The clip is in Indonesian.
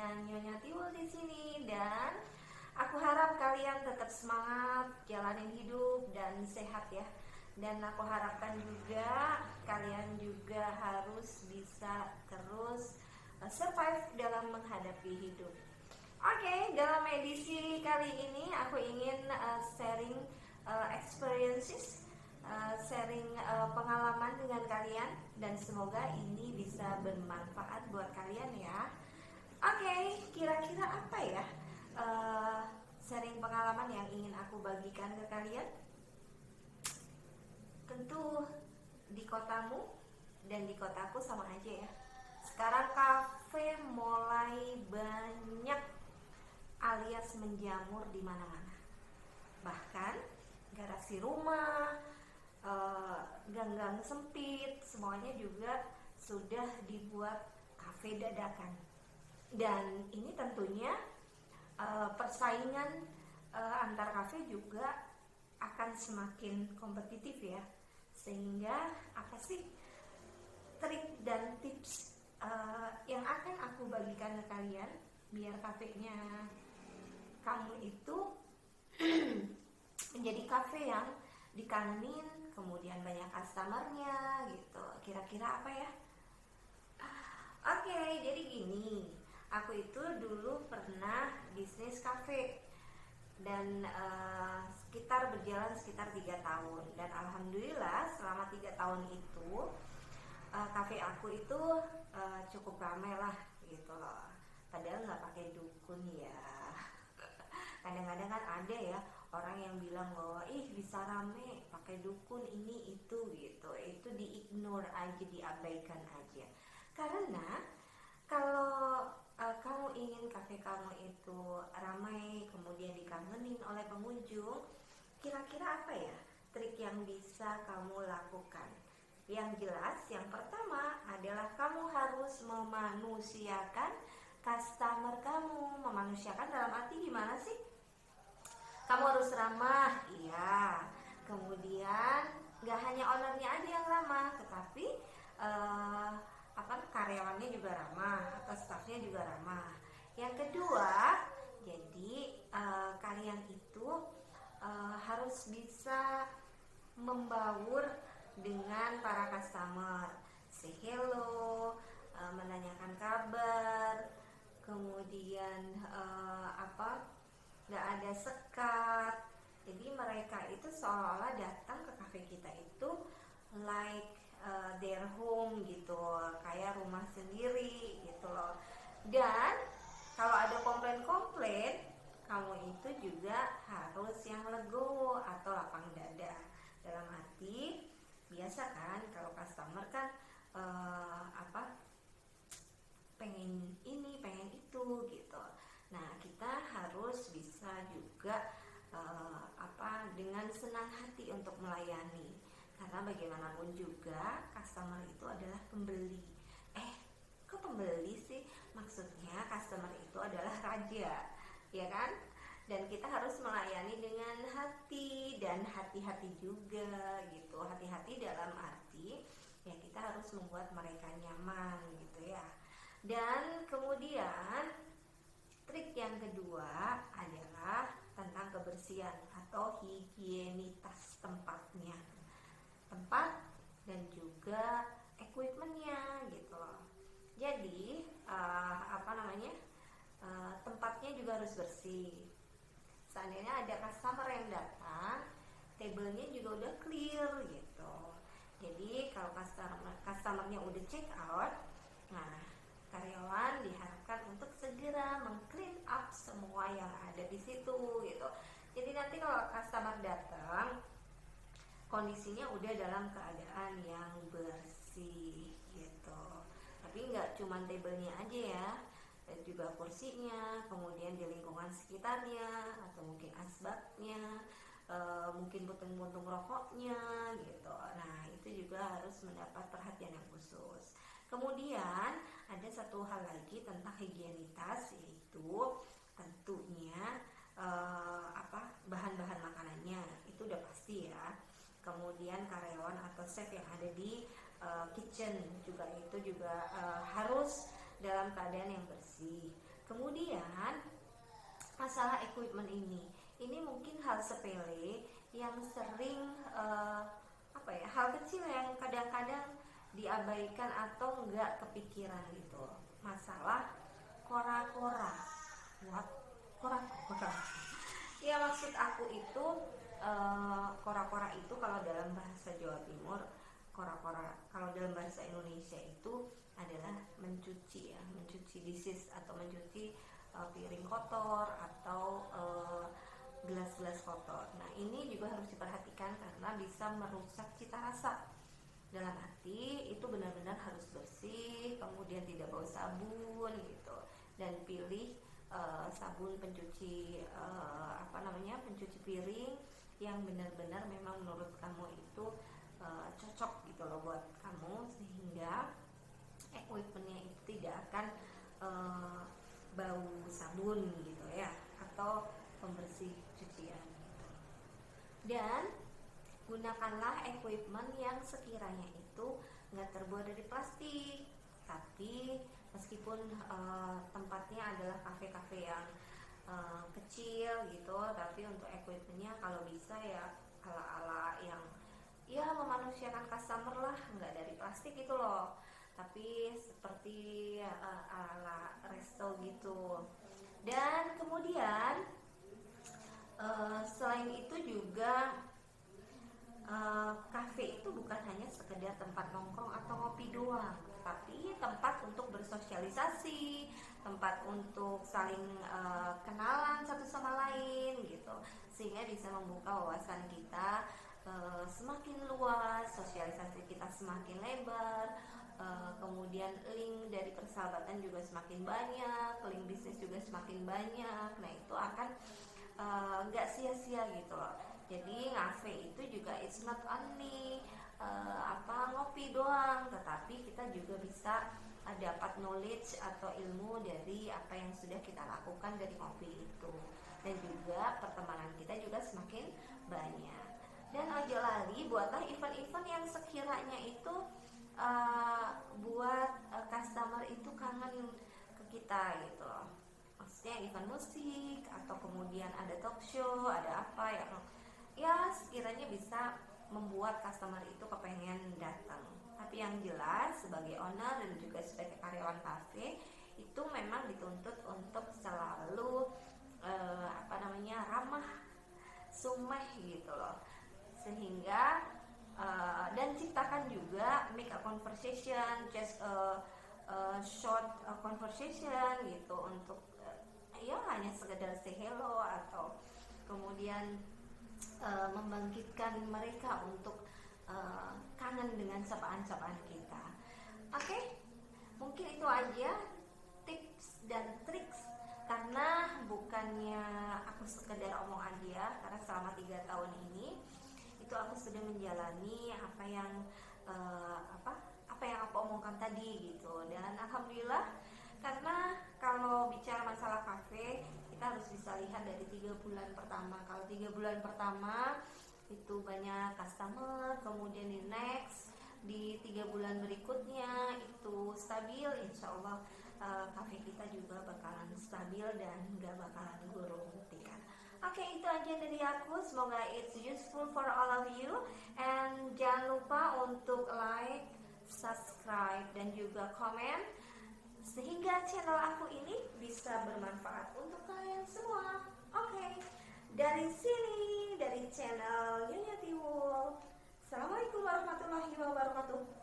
dengan Nyonya Tiwul di sini, dan aku harap kalian tetap semangat jalanin hidup dan sehat ya. Dan aku harapkan juga kalian juga harus bisa terus survive dalam menghadapi hidup. Oke, dalam edisi kali ini aku ingin sharing experiences, sharing pengalaman dengan kalian, dan semoga ini bisa bermanfaat buat kalian ya. Oke, kira-kira apa ya sharing pengalaman yang ingin aku bagikan ke kalian? Tentu di kotamu dan di kotaku sama aja ya. Sekarang kafe mulai banyak alias menjamur di mana-mana. Bahkan garasi rumah, gang-gang sempit, semuanya juga sudah dibuat kafe dadakan. Dan ini tentunya persaingan antar kafe juga akan semakin kompetitif ya. Sehingga apa sih trik dan tips yang akan aku bagikan ke kalian biar kafenya kamu itu menjadi kafe yang dikangenin, kemudian banyak customernya gitu. Kira-kira apa ya? Oke, jadi gini, aku itu dulu pernah bisnis kafe dan sekitar berjalan sekitar 3 tahun, dan alhamdulillah selama 3 tahun itu kafe aku itu cukup ramai lah gitu loh. Padahal nggak pakai dukun ya. Kadang-kadang kan ada ya orang yang bilang bahwa bisa rame pakai dukun ini itu gitu. Itu di-ignore aja, diabaikan aja. Karena kalau kamu ingin kafe kamu itu ramai, kemudian dikangenin oleh pengunjung, kira-kira apa ya trik yang bisa kamu lakukan? Yang jelas, yang pertama adalah kamu harus memanusiakan customer kamu. Memanusiakan dalam arti gimana sih? Kamu harus ramah, iya. Kemudian gak hanya ownernya aja yang ramah, tetapi karyawannya juga ramah atau staffnya juga ramah. Yang kedua, jadi kalian itu harus bisa membaur dengan para customer, say hello, menanyakan kabar, kemudian nggak ada sekat. Jadi mereka itu seolah-olah datang ke kafe kita itu like their home gitu, kayak rumah sendiri gitu loh. Dan kalau ada komplain-komplain, kamu itu juga harus yang legowo atau lapang dada. Dalam arti biasa kan kalau customer kan pengen ini pengen itu gitu. Nah kita harus bisa juga dengan senang hati untuk melayani, karena bagaimanapun juga customer itu adalah pembeli. Kok pembeli sih? Maksudnya customer itu adalah raja, ya kan? Dan kita harus melayani dengan hati dan hati-hati juga gitu. Hati-hati dalam arti ya kita harus membuat mereka nyaman gitu ya. Dan kemudian trik yang kedua adalah tentang kebersihan atau higienitas tempatnya, tempat dan juga equipmentnya gitu loh. Jadi tempatnya juga harus bersih. Seandainya ada customer yang datang, tablenya juga udah clear gitu. Jadi kalau customernya udah check out, nah karyawan diharapkan untuk segera meng-clean up semua yang ada di situ gitu. Jadi nanti kalau customer datang, kondisinya udah dalam keadaan yang bersih gitu. Tapi nggak cuma tablenya aja ya, dan juga kursinya, kemudian di lingkungan sekitarnya, atau mungkin asbaknya, mungkin puntung-puntung rokoknya gitu. Nah itu juga harus mendapat perhatian yang khusus. Kemudian ada satu hal lagi tentang higienitas, yaitu tentunya bahan-bahan makanannya itu udah pasti ya. Kemudian karyawan atau chef yang ada di kitchen juga itu juga harus dalam keadaan yang bersih. Kemudian masalah equipment ini mungkin hal sepele yang sering hal kecil yang kadang-kadang diabaikan atau enggak kepikiran gitu. Masalah kora-kora. What? Kora-kora. Ya, maksud aku itu kora-kora itu kalau dalam bahasa Jawa Timur, kora-kora kalau dalam bahasa Indonesia itu adalah mencuci ya, mencuci dishes atau mencuci piring kotor atau gelas-gelas kotor. Nah, ini juga harus diperhatikan karena bisa merusak cita rasa. Dalam arti itu benar-benar harus bersih, kemudian tidak bau sabun gitu, dan pilih sabun pencuci pencuci piring yang benar-benar memang menurut kamu itu cocok gitu loh buat kamu, sehingga equipmentnya itu tidak akan bau sabun gitu ya, atau pembersih cucian gitu. Dan gunakanlah equipment yang sekiranya itu nggak terbuat dari plastik, tapi meskipun tempatnya adalah kafe-kafe yang kecil gitu, tapi untuk equipmentnya kalau bisa ya ala-ala yang ya memanusiakan customer lah, nggak dari plastik gitu loh, tapi seperti ala resto gitu. Dan kemudian selain itu juga kafe itu bukan hanya sekedar tempat nongkrong atau ngopi doang, tapi tempat untuk bersosialisasi, tempat untuk saling kenalan satu sama lain gitu, sehingga bisa membuka wawasan kita semakin luas, sosialisasi kita semakin lebar, kemudian link dari persahabatan juga semakin banyak, link bisnis juga semakin banyak. Nah, itu akan nggak sia-sia gitu loh. Jadi ngafe itu juga it's not only ngopi doang, tetapi kita juga bisa dapat knowledge atau ilmu dari apa yang sudah kita lakukan dari ngopi itu, dan juga pertemanan kita juga semakin banyak. Dan ojo lali, buatlah event-event yang sekiranya itu buat customer itu kangen ke kita gitu loh. Maksudnya event musik atau kemudian ada talk show, ada apa ya sekiranya bisa membuat customer itu kepengen datang. Tapi yang jelas sebagai owner dan juga sebagai karyawan kafe itu memang dituntut untuk selalu ramah, sumeh gitu loh, sehingga dan ciptakan juga make a conversation, just short conversation gitu, untuk ya hanya sekedar say hello atau kemudian membangkitkan mereka untuk kangen dengan sapaan-sapaan kita. Oke, mungkin itu aja tips dan triks, karena bukannya aku sekedar omong aja, karena selama 3 tahun ini itu aku sudah menjalani apa yang aku omongkan tadi gitu. Dan alhamdulillah, karena kalau bicara masalah kafe kita harus bisa lihat dari 3 bulan pertama. Kalau 3 bulan pertama itu banyak customer, kemudian di 3 bulan berikutnya itu stabil, insya Allah kafe kita juga bakalan stabil dan gak bakalan gurung kan. Oke, itu aja dari aku. Semoga it's useful for all of you, and jangan lupa untuk like, subscribe, dan juga komen, sehingga channel aku ini bisa bermanfaat untuk kalian semua. Oke, dari sini, dari channel Nyonya Tiwul. Assalamualaikum warahmatullahi wabarakatuh.